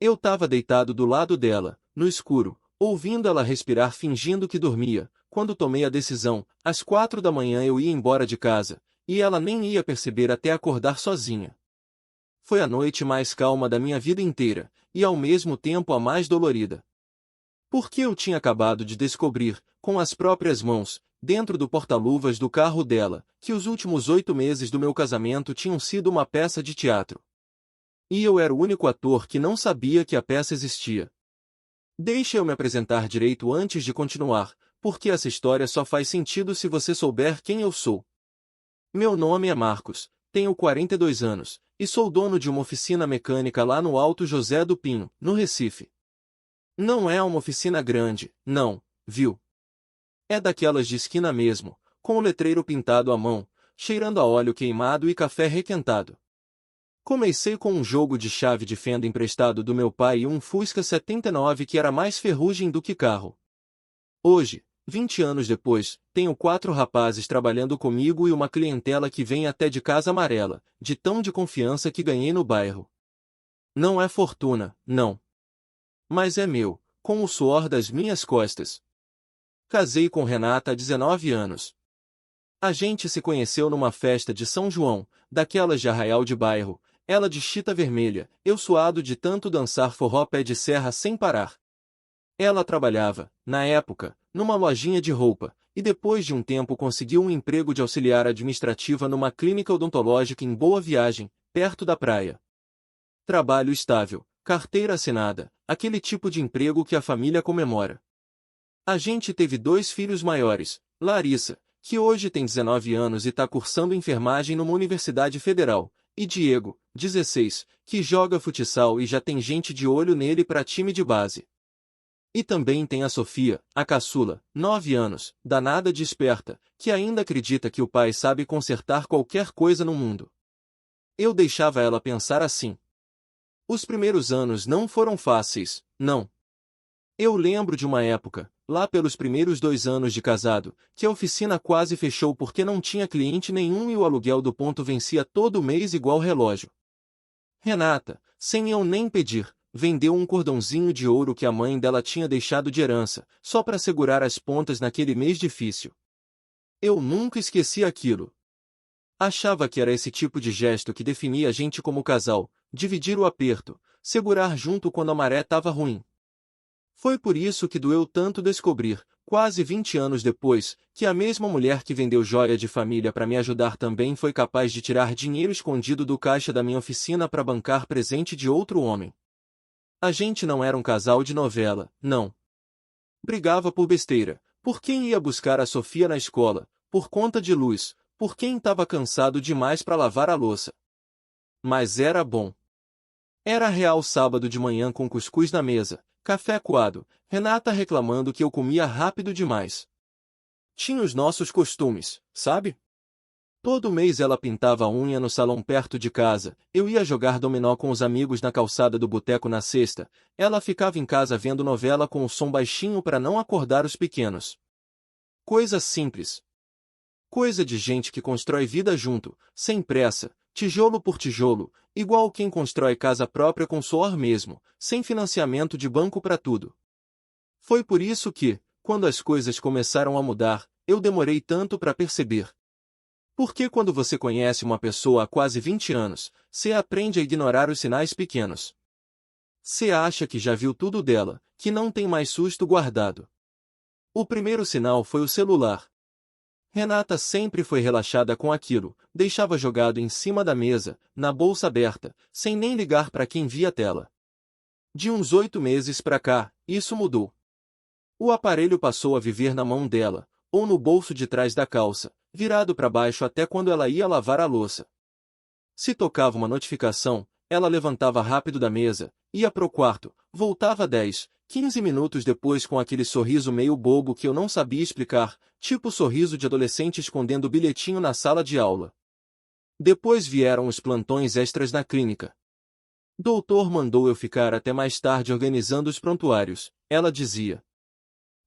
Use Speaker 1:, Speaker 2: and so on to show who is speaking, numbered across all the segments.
Speaker 1: Eu tava deitado do lado dela, no escuro, ouvindo ela respirar fingindo que dormia, quando tomei a decisão, às 4 da manhã eu ia embora de casa, e ela nem ia perceber até acordar sozinha. Foi a noite mais calma da minha vida inteira, e ao mesmo tempo a mais dolorida. Porque eu tinha acabado de descobrir, com as próprias mãos, dentro do porta-luvas do carro dela, que os últimos 8 meses do meu casamento tinham sido uma peça de teatro. E eu era o único ator que não sabia que a peça existia. Deixa eu me apresentar direito antes de continuar, porque essa história só faz sentido se você souber quem eu sou. Meu nome é Marcos, tenho 42 anos, e sou dono de uma oficina mecânica lá no Alto José do Pinho, no Recife. Não é uma oficina grande, não, viu? É daquelas de esquina mesmo, com o letreiro pintado à mão, cheirando a óleo queimado e café requentado. Comecei com um jogo de chave de fenda emprestado do meu pai e um Fusca 79 que era mais ferrugem do que carro. Hoje, 20 anos depois, tenho 4 rapazes trabalhando comigo e uma clientela que vem até de Casa Amarela, de tão de confiança que ganhei no bairro. Não é fortuna, não. Mas é meu, com o suor das minhas costas. Casei com Renata há 19 anos. A gente se conheceu numa festa de São João, daquelas de arraial de bairro, ela de chita vermelha, eu suado de tanto dançar forró pé de serra sem parar. Ela trabalhava, na época, numa lojinha de roupa, e depois de um tempo conseguiu um emprego de auxiliar administrativa numa clínica odontológica em Boa Viagem, perto da praia. Trabalho estável, carteira assinada, aquele tipo de emprego que a família comemora. A gente teve 2 filhos maiores, Larissa, que hoje tem 19 anos e está cursando enfermagem numa universidade federal, e Diego, 16, que joga futsal e já tem gente de olho nele para time de base. E também tem a Sofia, a caçula, 9 anos, danada de esperta, que ainda acredita que o pai sabe consertar qualquer coisa no mundo. Eu deixava ela pensar assim. Os primeiros anos não foram fáceis, não. Eu lembro de uma época, lá pelos primeiros 2 anos de casado, que a oficina quase fechou porque não tinha cliente nenhum e o aluguel do ponto vencia todo mês igual relógio. Renata, sem eu nem pedir, vendeu um cordãozinho de ouro que a mãe dela tinha deixado de herança, só para segurar as pontas naquele mês difícil. Eu nunca esqueci aquilo. Achava que era esse tipo de gesto que definia a gente como casal, dividir o aperto, segurar junto quando a maré estava ruim. Foi por isso que doeu tanto descobrir, quase 20 anos depois, que a mesma mulher que vendeu joia de família para me ajudar também foi capaz de tirar dinheiro escondido do caixa da minha oficina para bancar presente de outro homem. A gente não era um casal de novela, não. Brigava por besteira, por quem ia buscar a Sofia na escola, por conta de luz, por quem estava cansado demais para lavar a louça. Mas era bom. Era real sábado de manhã com cuscuz na mesa, café coado, Renata reclamando que eu comia rápido demais. Tinha os nossos costumes, sabe? Todo mês ela pintava a unha no salão perto de casa, eu ia jogar dominó com os amigos na calçada do boteco na sexta, ela ficava em casa vendo novela com o som baixinho para não acordar os pequenos. Coisa simples. Coisa de gente que constrói vida junto, sem pressa, tijolo por tijolo, igual quem constrói casa própria com suor mesmo, sem financiamento de banco para tudo. Foi por isso que, quando as coisas começaram a mudar, eu demorei tanto para perceber. Porque quando você conhece uma pessoa há quase 20 anos, você aprende a ignorar os sinais pequenos. Você acha que já viu tudo dela, que não tem mais susto guardado. O primeiro sinal foi o celular. Renata sempre foi relaxada com aquilo, deixava jogado em cima da mesa, na bolsa aberta, sem nem ligar para quem via a tela. De uns 8 meses para cá, isso mudou. O aparelho passou a viver na mão dela, ou no bolso de trás da calça, virado para baixo até quando ela ia lavar a louça. Se tocava uma notificação, ela levantava rápido da mesa, ia pro quarto, voltava 10, 15 minutos depois com aquele sorriso meio bobo que eu não sabia explicar, tipo sorriso de adolescente escondendo bilhetinho na sala de aula. Depois vieram os plantões extras na clínica. Doutor mandou eu ficar até mais tarde organizando os prontuários, ela dizia.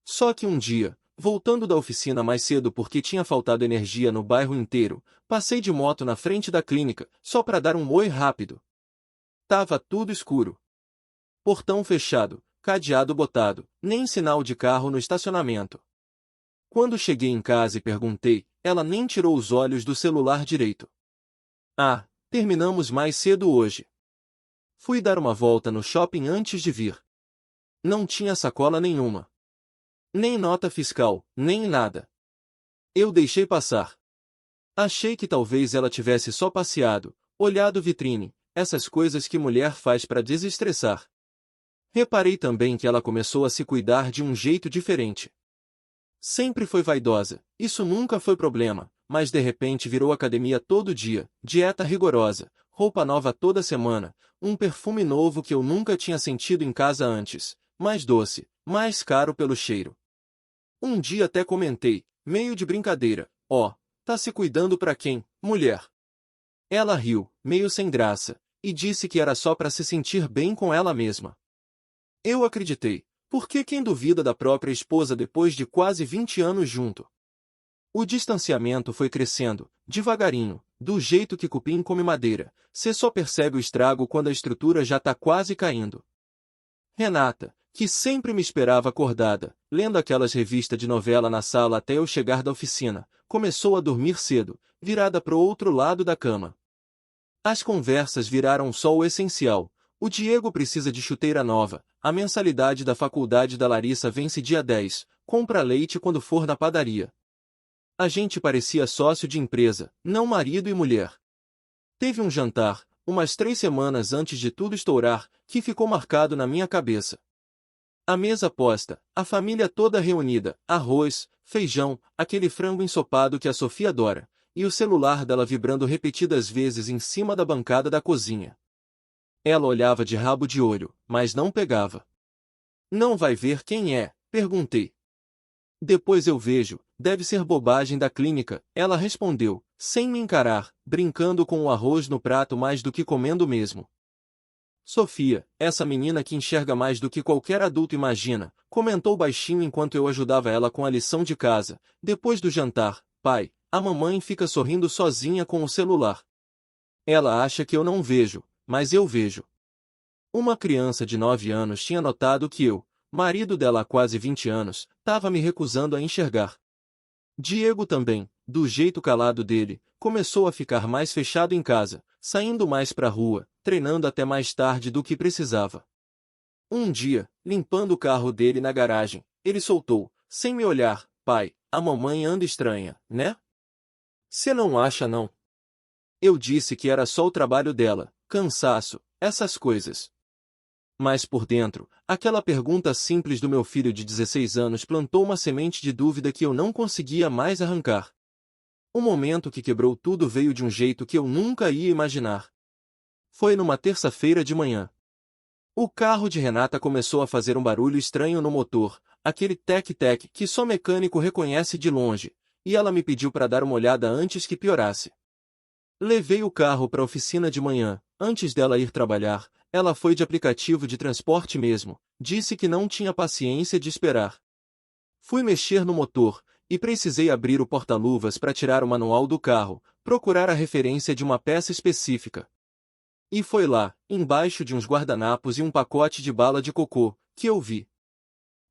Speaker 1: Só que um dia, voltando da oficina mais cedo porque tinha faltado energia no bairro inteiro, passei de moto na frente da clínica, só para dar um oi rápido. Tava tudo escuro. Portão fechado, cadeado botado, nem sinal de carro no estacionamento. Quando cheguei em casa e perguntei, ela nem tirou os olhos do celular direito. Ah, terminamos mais cedo hoje. Fui dar uma volta no shopping antes de vir. Não tinha sacola nenhuma. Nem nota fiscal, nem nada. Eu deixei passar. Achei que talvez ela tivesse só passeado, olhado vitrine, essas coisas que mulher faz para desestressar. Reparei também que ela começou a se cuidar de um jeito diferente. Sempre foi vaidosa, isso nunca foi problema, mas de repente virou academia todo dia, dieta rigorosa, roupa nova toda semana, um perfume novo que eu nunca tinha sentido em casa antes, mais doce, mais caro pelo cheiro. Um dia até comentei, meio de brincadeira, ó, tá se cuidando pra quem, mulher? Ela riu, meio sem graça, e disse que era só pra se sentir bem com ela mesma. Eu acreditei, porque quem duvida da própria esposa depois de quase 20 anos junto? O distanciamento foi crescendo, devagarinho, do jeito que cupim come madeira, cê só percebe o estrago quando a estrutura já tá quase caindo. Renata, que sempre me esperava acordada, lendo aquelas revistas de novela na sala até eu chegar da oficina, começou a dormir cedo, virada pro outro lado da cama. As conversas viraram só o essencial. O Diego precisa de chuteira nova, a mensalidade da faculdade da Larissa vence dia 10, compra leite quando for na padaria. A gente parecia sócio de empresa, não marido e mulher. Teve um jantar, umas 3 semanas antes de tudo estourar, que ficou marcado na minha cabeça. A mesa posta, a família toda reunida, arroz, feijão, aquele frango ensopado que a Sofia adora, e o celular dela vibrando repetidas vezes em cima da bancada da cozinha. Ela olhava de rabo de olho, mas não pegava. Não vai ver quem é? Perguntei. Depois eu vejo, deve ser bobagem da clínica, ela respondeu, sem me encarar, brincando com o arroz no prato mais do que comendo mesmo. Sofia, essa menina que enxerga mais do que qualquer adulto imagina, comentou baixinho enquanto eu ajudava ela com a lição de casa. Depois do jantar, pai, a mamãe fica sorrindo sozinha com o celular. Ela acha que eu não vejo, mas eu vejo. Uma criança de 9 anos tinha notado que eu, marido dela há quase 20 anos, estava me recusando a enxergar. Diego também, do jeito calado dele, começou a ficar mais fechado em casa, saindo mais pra rua, treinando até mais tarde do que precisava. Um dia, limpando o carro dele na garagem, ele soltou, sem me olhar, pai, a mamãe anda estranha, né? Cê não acha não? Eu disse que era só o trabalho dela, cansaço, essas coisas. Mas por dentro, aquela pergunta simples do meu filho de 16 anos plantou uma semente de dúvida que eu não conseguia mais arrancar. O momento que quebrou tudo veio de um jeito que eu nunca ia imaginar. Foi numa terça-feira de manhã. O carro de Renata começou a fazer um barulho estranho no motor, aquele tec-tec que só mecânico reconhece de longe, e ela me pediu para dar uma olhada antes que piorasse. Levei o carro para a oficina de manhã, antes dela ir trabalhar. Ela foi de aplicativo de transporte mesmo, disse que não tinha paciência de esperar. Fui mexer no motor, e precisei abrir o porta-luvas para tirar o manual do carro, procurar a referência de uma peça específica. E foi lá, embaixo de uns guardanapos e um pacote de bala de cocô, que eu vi.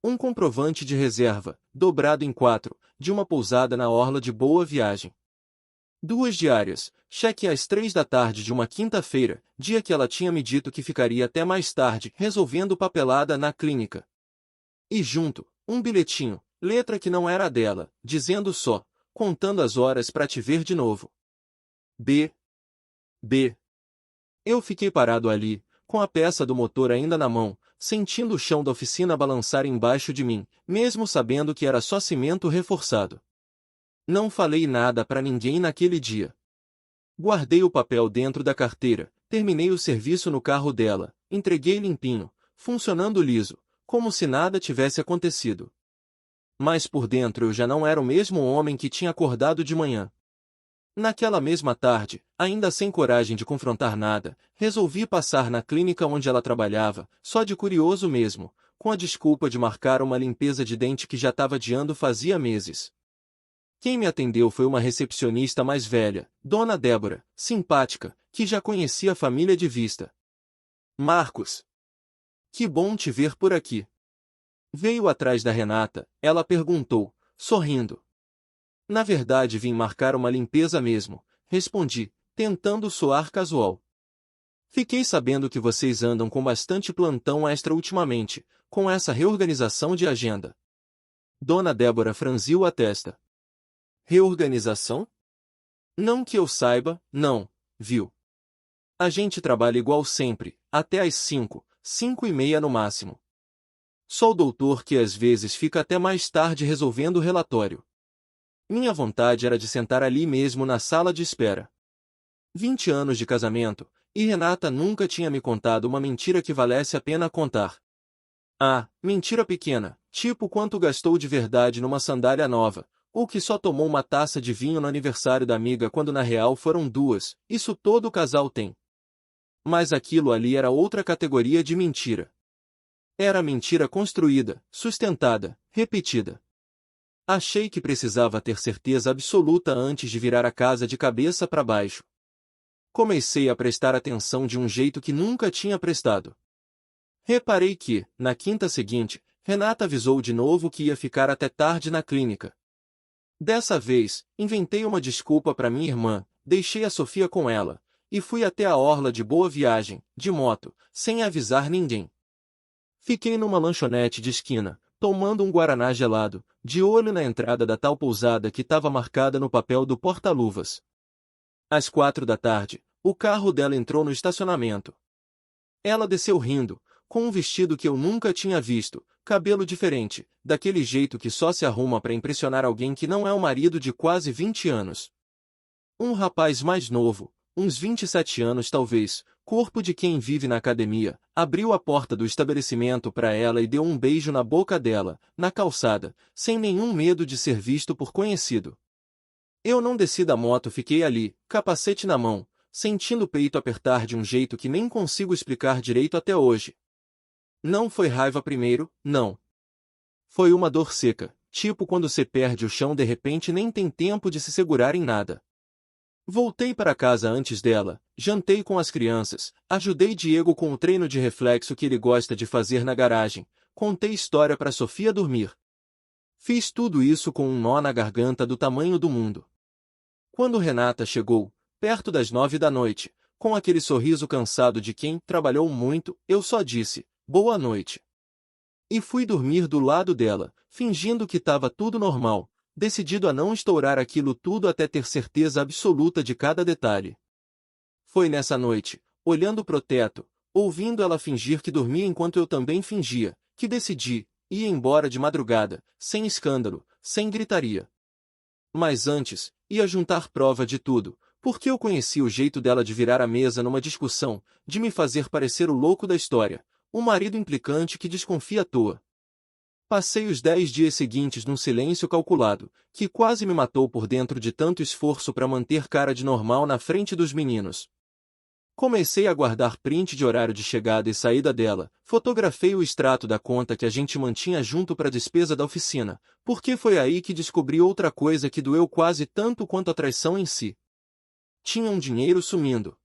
Speaker 1: Um comprovante de reserva, dobrado em 4, de uma pousada na orla de Boa Viagem. 2 diárias, cheque às 3 da tarde de uma quinta-feira, dia que ela tinha me dito que ficaria até mais tarde resolvendo papelada na clínica. E junto, um bilhetinho, letra que não era a dela, dizendo só, contando as horas para te ver de novo. B. Eu fiquei parado ali, com a peça do motor ainda na mão, sentindo o chão da oficina balançar embaixo de mim, mesmo sabendo que era só cimento reforçado. Não falei nada para ninguém naquele dia. Guardei o papel dentro da carteira, terminei o serviço no carro dela, entreguei limpinho, funcionando liso, como se nada tivesse acontecido. Mas por dentro eu já não era o mesmo homem que tinha acordado de manhã. Naquela mesma tarde, ainda sem coragem de confrontar nada, resolvi passar na clínica onde ela trabalhava, só de curioso mesmo, com a desculpa de marcar uma limpeza de dente que já estava adiando fazia meses. Quem me atendeu foi uma recepcionista mais velha, Dona Débora, simpática, que já conhecia a família de vista. Marcos. Que bom te ver por aqui. Veio atrás da Renata, ela perguntou, sorrindo. Na verdade vim marcar uma limpeza mesmo, respondi, tentando soar casual. Fiquei sabendo que vocês andam com bastante plantão extra ultimamente, com essa reorganização de agenda. Dona Débora franziu a testa. Reorganização? Não que eu saiba, não, viu? A gente trabalha igual sempre, até às 5, 5:30 no máximo. Só o doutor que às vezes fica até mais tarde resolvendo o relatório. Minha vontade era de sentar ali mesmo na sala de espera. 20 anos de casamento, e Renata nunca tinha me contado uma mentira que valesse a pena contar. Ah, mentira pequena, tipo quanto gastou de verdade numa sandália nova, ou que só tomou uma taça de vinho no aniversário da amiga quando na real foram duas, isso todo casal tem. Mas aquilo ali era outra categoria de mentira. Era mentira construída, sustentada, repetida. Achei que precisava ter certeza absoluta antes de virar a casa de cabeça para baixo. Comecei a prestar atenção de um jeito que nunca tinha prestado. Reparei que, na quinta seguinte, Renata avisou de novo que ia ficar até tarde na clínica. Dessa vez, inventei uma desculpa para minha irmã, deixei a Sofia com ela, e fui até a orla de Boa Viagem, de moto, sem avisar ninguém. Fiquei numa lanchonete de esquina, tomando um guaraná gelado, de olho na entrada da tal pousada que estava marcada no papel do porta-luvas. Às 4 da tarde, o carro dela entrou no estacionamento. Ela desceu rindo, com um vestido que eu nunca tinha visto, cabelo diferente, daquele jeito que só se arruma para impressionar alguém que não é o marido de quase 20 anos. Um rapaz mais novo, uns 27 anos talvez, corpo de quem vive na academia, abriu a porta do estabelecimento para ela e deu um beijo na boca dela, na calçada, sem nenhum medo de ser visto por conhecido. Eu não desci da moto, fiquei ali, capacete na mão, sentindo o peito apertar de um jeito que nem consigo explicar direito até hoje. Não foi raiva primeiro, não. Foi uma dor seca, tipo quando você perde o chão de repente nem tem tempo de se segurar em nada. Voltei para casa antes dela, jantei com as crianças, ajudei Diego com o treino de reflexo que ele gosta de fazer na garagem, contei história para Sofia dormir. Fiz tudo isso com um nó na garganta do tamanho do mundo. Quando Renata chegou, perto das 9 da noite, com aquele sorriso cansado de quem trabalhou muito, eu só disse, boa noite. E fui dormir do lado dela, fingindo que estava tudo normal, decidido a não estourar aquilo tudo até ter certeza absoluta de cada detalhe. Foi nessa noite, olhando pro teto, ouvindo ela fingir que dormia enquanto eu também fingia, que decidi, ir embora de madrugada, sem escândalo, sem gritaria. Mas antes, ia juntar prova de tudo, porque eu conhecia o jeito dela de virar a mesa numa discussão, de me fazer parecer o louco da história, o marido implicante que desconfia à toa. Passei os 10 dias seguintes num silêncio calculado, que quase me matou por dentro de tanto esforço para manter cara de normal na frente dos meninos. Comecei a guardar print de horário de chegada e saída dela, fotografei o extrato da conta que a gente mantinha junto para a despesa da oficina, porque foi aí que descobri outra coisa que doeu quase tanto quanto a traição em si. Tinha um dinheiro sumindo.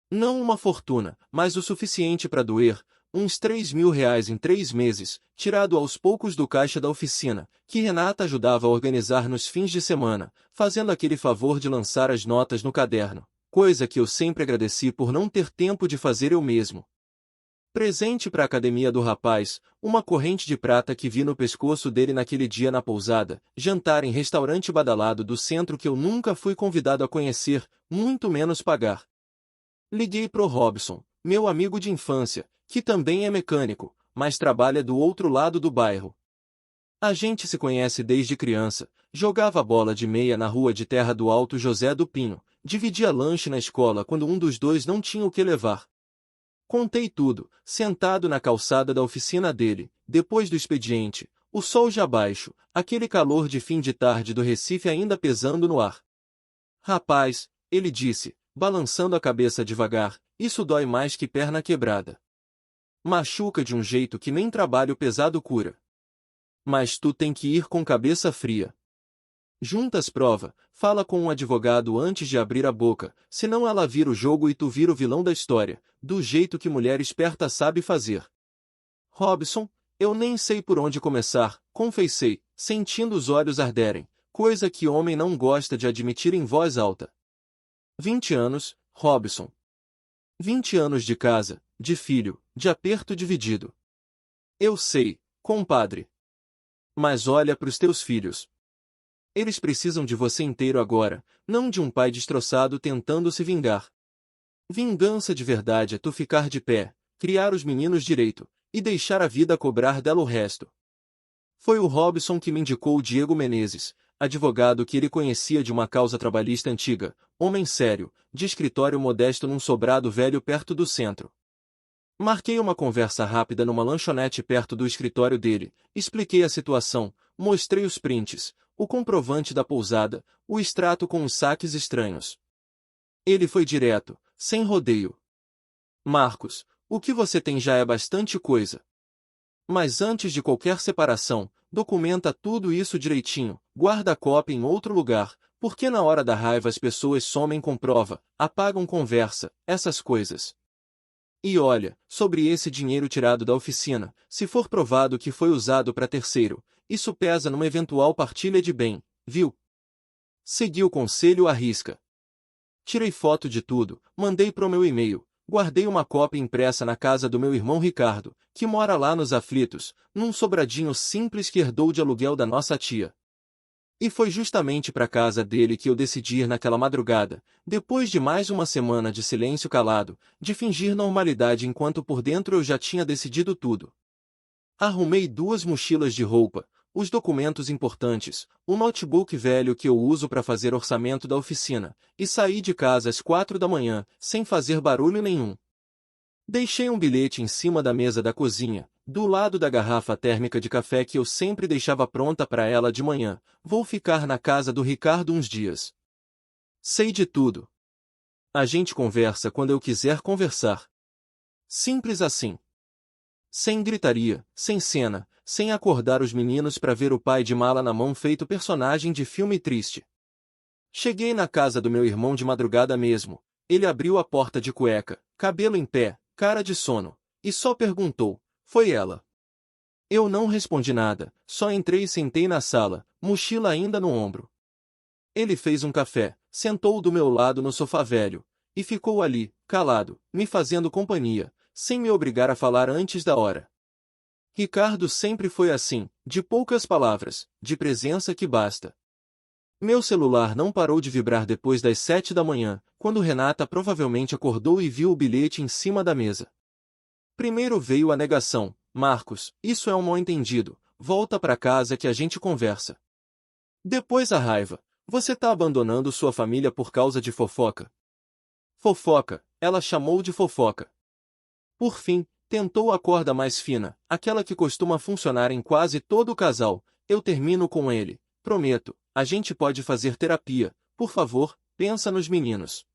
Speaker 1: Não uma fortuna, mas o suficiente para doer, uns 3.000 reais em 3 meses, tirado aos poucos do caixa da oficina, que Renata ajudava a organizar nos fins de semana, fazendo aquele favor de lançar as notas no caderno, coisa que eu sempre agradeci por não ter tempo de fazer eu mesmo. Presente para a academia do rapaz, uma corrente de prata que vi no pescoço dele naquele dia na pousada, jantar em restaurante badalado do centro que eu nunca fui convidado a conhecer, muito menos pagar. Liguei pro Robson, meu amigo de infância, que também é mecânico, mas trabalha do outro lado do bairro. A gente se conhece desde criança, jogava bola de meia na rua de terra do Alto José do Pinho, dividia lanche na escola quando um dos dois não tinha o que levar. Contei tudo, sentado na calçada da oficina dele, depois do expediente, o sol já baixo, aquele calor de fim de tarde do Recife ainda pesando no ar. Rapaz, ele disse, balançando a cabeça devagar, isso dói mais que perna quebrada. Machuca de um jeito que nem trabalho pesado cura. Mas tu tem que ir com cabeça fria. Juntas prova, fala com um advogado antes de abrir a boca, senão ela vira o jogo e tu vira o vilão da história, do jeito que mulher esperta sabe fazer. Robson, eu nem sei por onde começar, confessei, sentindo os olhos arderem, coisa que homem não gosta de admitir em voz alta. 20 anos, Robson. 20 anos de casa, de filho, de aperto dividido. Eu sei, compadre. Mas olha para os teus filhos. Eles precisam de você inteiro agora, não de um pai destroçado tentando se vingar. Vingança de verdade é tu ficar de pé, criar os meninos direito, e deixar a vida cobrar dela o resto. Foi o Robson que me indicou o Diego Menezes, advogado que ele conhecia de uma causa trabalhista antiga, homem sério, de escritório modesto num sobrado velho perto do centro. Marquei uma conversa rápida numa lanchonete perto do escritório dele, expliquei a situação, mostrei os prints, o comprovante da pousada, o extrato com os saques estranhos. Ele foi direto, sem rodeio. Marcos, o que você tem já é bastante coisa. Mas antes de qualquer separação, documenta tudo isso direitinho, guarda a cópia em outro lugar, porque na hora da raiva as pessoas somem com prova, apagam conversa, essas coisas. E olha, sobre esse dinheiro tirado da oficina, se for provado que foi usado para terceiro, isso pesa numa eventual partilha de bem, viu? Segui o conselho à risca. Tirei foto de tudo, mandei pro meu e-mail, guardei uma cópia impressa na casa do meu irmão Ricardo, que mora lá nos Aflitos, num sobradinho simples que herdou de aluguel da nossa tia. E foi justamente para casa dele que eu decidi ir naquela madrugada, depois de mais uma semana de silêncio calado, de fingir normalidade enquanto por dentro eu já tinha decidido tudo. Arrumei 2 mochilas de roupa, os documentos importantes, o notebook velho que eu uso para fazer orçamento da oficina, e saí de casa às 4 da manhã, sem fazer barulho nenhum. Deixei um bilhete em cima da mesa da cozinha, do lado da garrafa térmica de café que eu sempre deixava pronta para ela de manhã. Vou ficar na casa do Ricardo uns dias. Sei de tudo. A gente conversa quando eu quiser conversar. Simples assim. Sem gritaria, sem cena, sem acordar os meninos para ver o pai de mala na mão feito personagem de filme triste. Cheguei na casa do meu irmão de madrugada mesmo. Ele abriu a porta de cueca, cabelo em pé, cara de sono, e só perguntou: foi ela? Eu não respondi nada, só entrei e sentei na sala, mochila ainda no ombro. Ele fez um café, sentou do meu lado no sofá velho, e ficou ali, calado, me fazendo companhia, sem me obrigar a falar antes da hora. Ricardo sempre foi assim, de poucas palavras, de presença que basta. Meu celular não parou de vibrar depois das 7 da manhã, quando Renata provavelmente acordou e viu o bilhete em cima da mesa. Primeiro veio a negação: Marcos, isso é um mal-entendido, volta para casa que a gente conversa. Depois a raiva: você tá abandonando sua família por causa de fofoca. Fofoca, ela chamou de fofoca. Por fim, tentou a corda mais fina, aquela que costuma funcionar em quase todo casal: eu termino com ele, prometo, a gente pode fazer terapia, por favor, pensa nos meninos.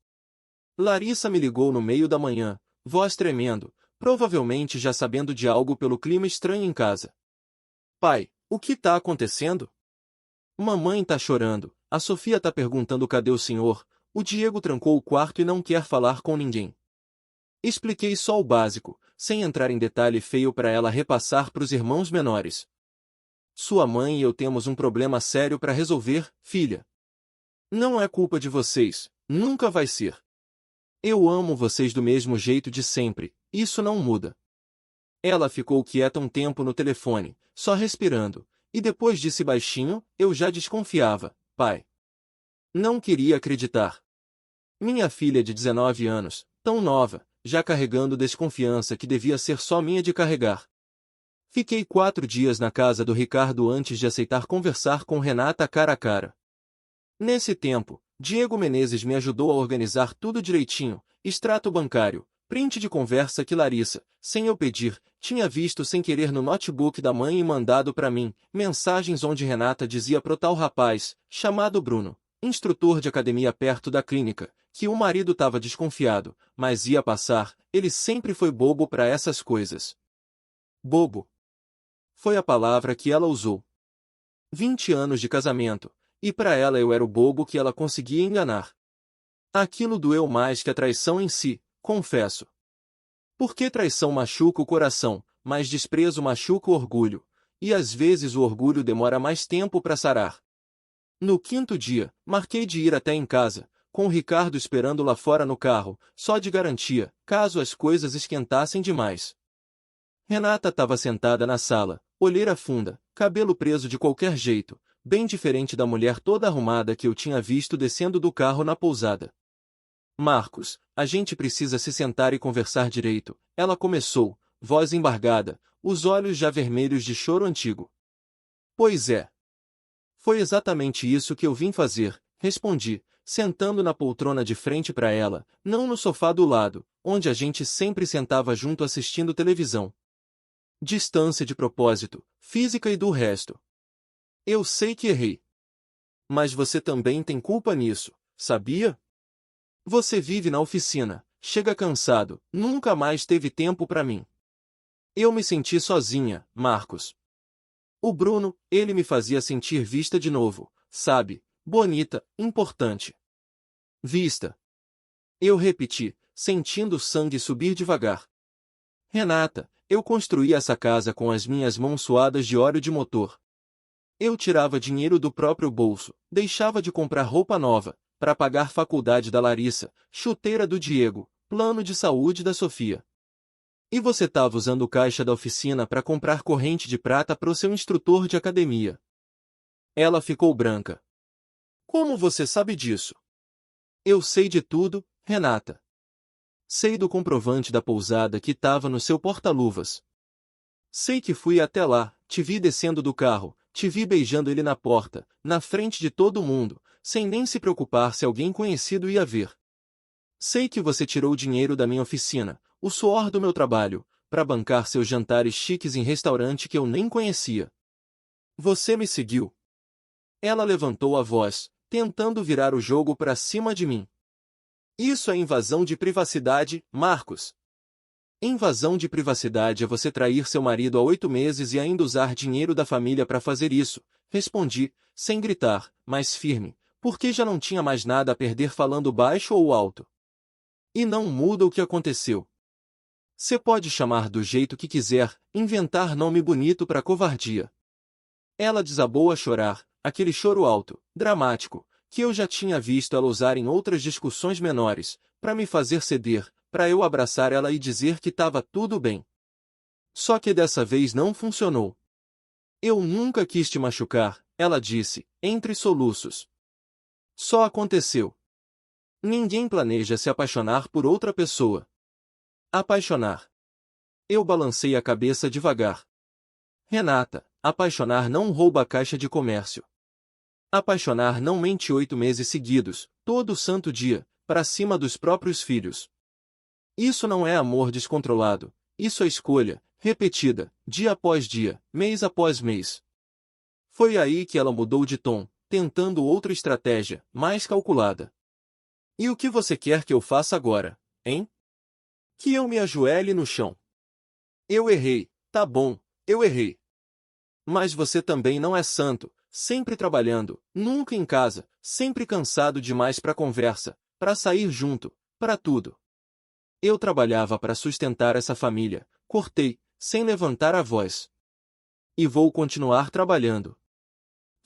Speaker 1: Larissa me ligou no meio da manhã, voz tremendo, provavelmente já sabendo de algo pelo clima estranho em casa. Pai, o que tá acontecendo? Mamãe tá chorando, a Sofia tá perguntando cadê o senhor, o Diego trancou o quarto e não quer falar com ninguém. Expliquei só o básico, sem entrar em detalhe feio para ela repassar pros irmãos menores. Sua mãe e eu temos um problema sério para resolver, filha. Não é culpa de vocês, nunca vai ser. Eu amo vocês do mesmo jeito de sempre, isso não muda. Ela ficou quieta um tempo no telefone, só respirando, e depois disse baixinho: eu já desconfiava, pai. Não queria acreditar. Minha filha de 19 anos, tão nova, já carregando desconfiança que devia ser só minha de carregar. Fiquei 4 dias na casa do Ricardo antes de aceitar conversar com Renata cara a cara. Nesse tempo, Diego Menezes me ajudou a organizar tudo direitinho: extrato bancário, print de conversa que Larissa, sem eu pedir, tinha visto sem querer no notebook da mãe e mandado para mim, mensagens onde Renata dizia pro tal rapaz, chamado Bruno, instrutor de academia perto da clínica, que o marido estava desconfiado, mas ia passar, ele sempre foi bobo para essas coisas. Bobo. Foi a palavra que ela usou. 20 anos de casamento, e para ela eu era o bobo que ela conseguia enganar. Aquilo doeu mais que a traição em si, confesso. Porque traição machuca o coração, mas desprezo machuca o orgulho, e às vezes o orgulho demora mais tempo para sarar. No quinto dia, marquei de ir até em casa, com o Ricardo esperando lá fora no carro, só de garantia, caso as coisas esquentassem demais. Renata estava sentada na sala, olheira funda, cabelo preso de qualquer jeito, bem diferente da mulher toda arrumada que eu tinha visto descendo do carro na pousada. Marcos, a gente precisa se sentar e conversar direito, ela começou, voz embargada, os olhos já vermelhos de choro antigo. Pois é. Foi exatamente isso que eu vim fazer, respondi, sentando na poltrona de frente para ela, não no sofá do lado, onde a gente sempre sentava junto assistindo televisão. Distância de propósito, física e do resto. Eu sei que errei. Mas você também tem culpa nisso, sabia? Você vive na oficina, chega cansado, nunca mais teve tempo para mim. Eu me senti sozinha, Marcos. O Bruno, ele me fazia sentir vista de novo, sabe, bonita, importante. Vista. Eu repeti, sentindo o sangue subir devagar. Renata, eu construí essa casa com as minhas mãos suadas de óleo de motor. Eu tirava dinheiro do próprio bolso, deixava de comprar roupa nova, para pagar faculdade da Larissa, chuteira do Diego, plano de saúde da Sofia. E você estava usando o caixa da oficina para comprar corrente de prata para o seu instrutor de academia. Ela ficou branca. Como você sabe disso? Eu sei de tudo, Renata. Sei do comprovante da pousada que estava no seu porta-luvas. Sei que fui até lá, te vi descendo do carro, te vi beijando ele na porta, na frente de todo mundo, sem nem se preocupar se alguém conhecido ia ver. Sei que você tirou o dinheiro da minha oficina, o suor do meu trabalho, para bancar seus jantares chiques em restaurante que eu nem conhecia. Você me seguiu. Ela levantou a voz, tentando virar o jogo para cima de mim. Isso é invasão de privacidade, Marcos. Invasão de privacidade é você trair seu marido há 8 meses e ainda usar dinheiro da família para fazer isso, respondi, sem gritar, mas firme, porque já não tinha mais nada a perder falando baixo ou alto. E não muda o que aconteceu. Você pode chamar do jeito que quiser, inventar nome bonito para covardia. Ela desabou a chorar, aquele choro alto, dramático, que eu já tinha visto ela usar em outras discussões menores, para me fazer ceder, para eu abraçar ela e dizer que estava tudo bem. Só que dessa vez não funcionou. Eu nunca quis te machucar, ela disse, entre soluços. Só aconteceu. Ninguém planeja se apaixonar por outra pessoa. Apaixonar. Eu balancei a cabeça devagar. Renata, apaixonar não rouba a caixa de comércio. Apaixonar não mente 8 meses seguidos, todo santo dia, para cima dos próprios filhos. Isso não é amor descontrolado, isso é escolha, repetida, dia após dia, mês após mês. Foi aí que ela mudou de tom, tentando outra estratégia, mais calculada. E o que você quer que eu faça agora, hein? Que eu me ajoelhe no chão. Eu errei, tá bom, eu errei. Mas você também não é santo, sempre trabalhando, nunca em casa, sempre cansado demais para conversa, para sair junto, para tudo. Eu trabalhava para sustentar essa família, cortei, sem levantar a voz. E vou continuar trabalhando.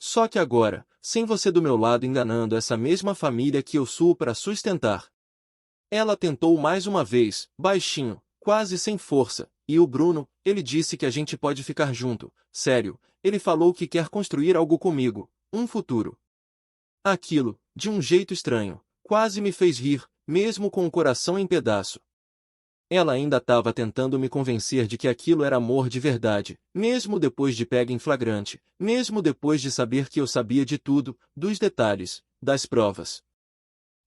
Speaker 1: Só que agora, sem você do meu lado enganando essa mesma família que eu suo para sustentar. Ela tentou mais uma vez, baixinho, quase sem força, e o Bruno, ele disse que a gente pode ficar junto, sério, ele falou que quer construir algo comigo, um futuro. Aquilo, de um jeito estranho, quase me fez rir, mesmo com o coração em pedaço. Ela ainda estava tentando me convencer de que aquilo era amor de verdade, mesmo depois de pega em flagrante, mesmo depois de saber que eu sabia de tudo, dos detalhes, das provas.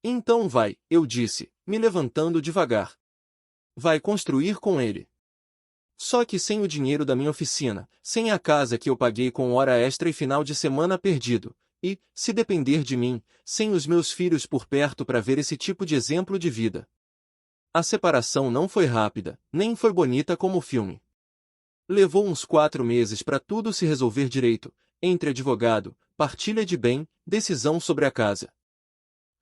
Speaker 1: Então vai, eu disse, me levantando devagar. Vai construir com ele. Só que sem o dinheiro da minha oficina, sem a casa que eu paguei com hora extra e final de semana perdido, e, se depender de mim, sem os meus filhos por perto para ver esse tipo de exemplo de vida. A separação não foi rápida, nem foi bonita como o filme. Levou uns 4 meses para tudo se resolver direito, entre advogado, partilha de bem, decisão sobre a casa.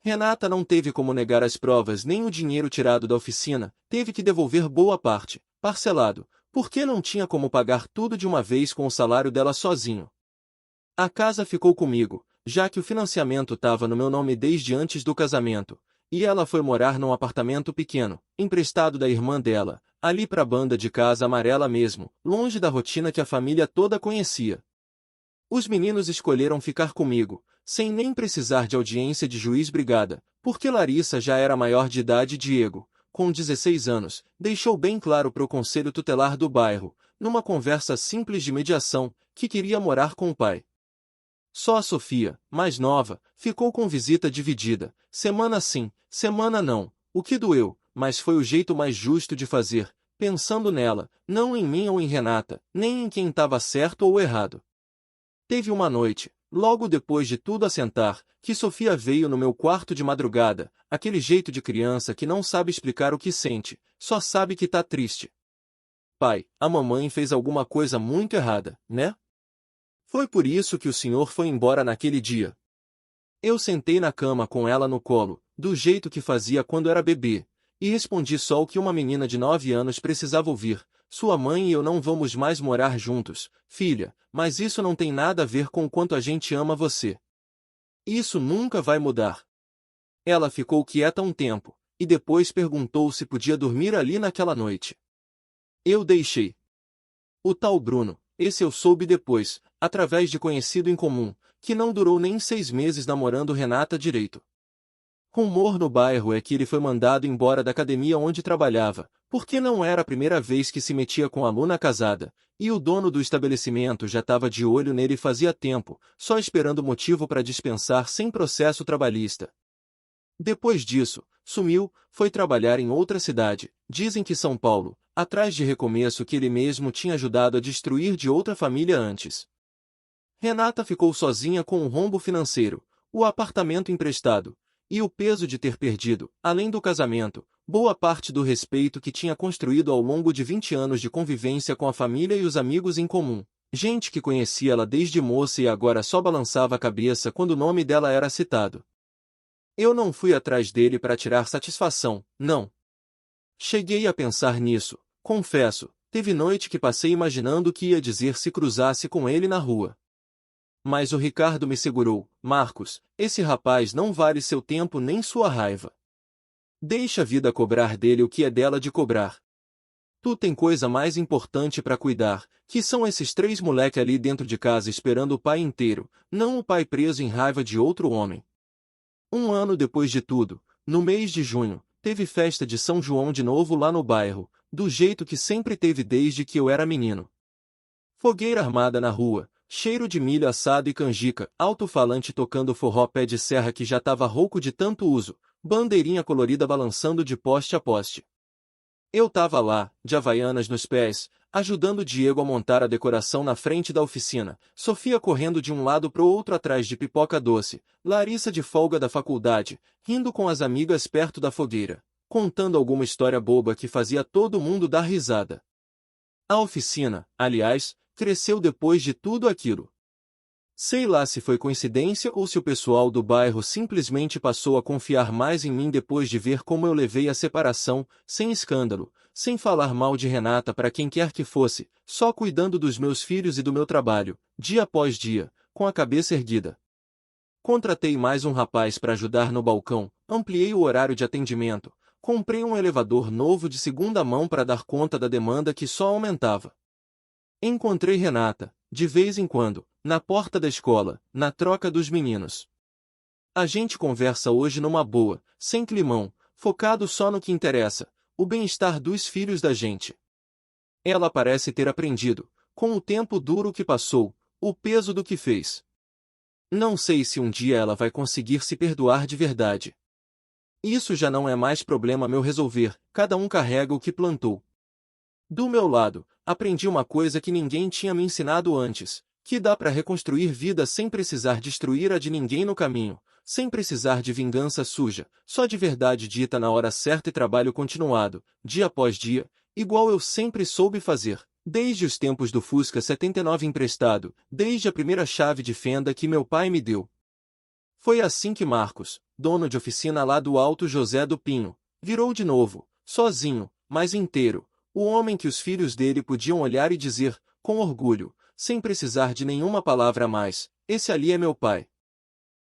Speaker 1: Renata não teve como negar as provas nem o dinheiro tirado da oficina, teve que devolver boa parte, parcelado, Porque não tinha como pagar tudo de uma vez com o salário dela sozinho. A casa ficou comigo, já que o financiamento estava no meu nome desde antes do casamento, e ela foi morar num apartamento pequeno, emprestado da irmã dela, ali pra banda de casa amarela mesmo, longe da rotina que a família toda conhecia. Os meninos escolheram ficar comigo, sem nem precisar de audiência de juiz brigada, porque Larissa já era maior de idade e Diego, com 16 anos, deixou bem claro para o conselho tutelar do bairro, numa conversa simples de mediação, que queria morar com o pai. Só a Sofia, mais nova, ficou com visita dividida, semana sim, semana não, o que doeu, mas foi o jeito mais justo de fazer, pensando nela, não em mim ou em Renata, nem em quem estava certo ou errado. Teve uma noite, logo depois de tudo assentar, que Sofia veio no meu quarto de madrugada, aquele jeito de criança que não sabe explicar o que sente, só sabe que tá triste. Pai, a mamãe fez alguma coisa muito errada, né? Foi por isso que o senhor foi embora naquele dia. Eu sentei na cama com ela no colo, do jeito que fazia quando era bebê, e respondi só o que uma menina de 9 anos precisava ouvir. Sua mãe e eu não vamos mais morar juntos, filha, mas isso não tem nada a ver com o quanto a gente ama você. Isso nunca vai mudar. Ela ficou quieta um tempo, e depois perguntou se podia dormir ali naquela noite. Eu deixei. O tal Bruno, esse eu soube depois, através de conhecido em comum, que não durou nem 6 meses namorando Renata direito. Rumor no bairro é que ele foi mandado embora da academia onde trabalhava, porque não era a primeira vez que se metia com aluna casada, e o dono do estabelecimento já estava de olho nele fazia tempo, só esperando motivo para dispensar sem processo trabalhista. Depois disso, sumiu, foi trabalhar em outra cidade, dizem que São Paulo, atrás de recomeço que ele mesmo tinha ajudado a destruir de outra família antes. Renata ficou sozinha com o rombo financeiro, o apartamento emprestado, e o peso de ter perdido, além do casamento, boa parte do respeito que tinha construído ao longo de 20 anos de convivência com a família e os amigos em comum. Gente que conhecia ela desde moça e agora só balançava a cabeça quando o nome dela era citado. Eu não fui atrás dele para tirar satisfação, não. Cheguei a pensar nisso, confesso, teve noite que passei imaginando o que ia dizer se cruzasse com ele na rua. Mas o Ricardo me segurou. Marcos, esse rapaz não vale seu tempo nem sua raiva. Deixa a vida cobrar dele o que é dela de cobrar. Tu tem coisa mais importante para cuidar, que são esses 3 moleque ali dentro de casa esperando o pai inteiro, não o pai preso em raiva de outro homem. 1 ano depois de tudo, no mês de junho, teve festa de São João de novo lá no bairro, do jeito que sempre teve desde que eu era menino. Fogueira armada na rua, cheiro de milho assado e canjica, alto-falante tocando forró pé de serra que já tava rouco de tanto uso, bandeirinha colorida balançando de poste a poste. Eu tava lá, de havaianas nos pés, ajudando Diego a montar a decoração na frente da oficina, Sofia correndo de um lado pro outro atrás de pipoca doce, Larissa de folga da faculdade, rindo com as amigas perto da fogueira, contando alguma história boba que fazia todo mundo dar risada. A oficina, aliás, cresceu depois de tudo aquilo. Sei lá se foi coincidência ou se o pessoal do bairro simplesmente passou a confiar mais em mim depois de ver como eu levei a separação, sem escândalo, sem falar mal de Renata para quem quer que fosse, só cuidando dos meus filhos e do meu trabalho, dia após dia, com a cabeça erguida. Contratei mais um rapaz para ajudar no balcão, ampliei o horário de atendimento, comprei um elevador novo de segunda mão para dar conta da demanda que só aumentava. Encontrei Renata, de vez em quando, na porta da escola, na troca dos meninos. A gente conversa hoje numa boa, sem climão, focado só no que interessa, o bem-estar dos filhos da gente. Ela parece ter aprendido, com o tempo duro que passou, o peso do que fez. Não sei se um dia ela vai conseguir se perdoar de verdade. Isso já não é mais problema meu resolver, cada um carrega o que plantou. Do meu lado, aprendi uma coisa que ninguém tinha me ensinado antes, que dá para reconstruir vida sem precisar destruir a de ninguém no caminho, sem precisar de vingança suja, só de verdade dita na hora certa e trabalho continuado, dia após dia, igual eu sempre soube fazer, desde os tempos do Fusca 79 emprestado, desde a primeira chave de fenda que meu pai me deu. Foi assim que Marcos, dono de oficina lá do Alto José do Pinho, virou de novo, sozinho, mas inteiro, O homem que os filhos dele podiam olhar e dizer, com orgulho, sem precisar de nenhuma palavra a mais, esse ali é meu pai.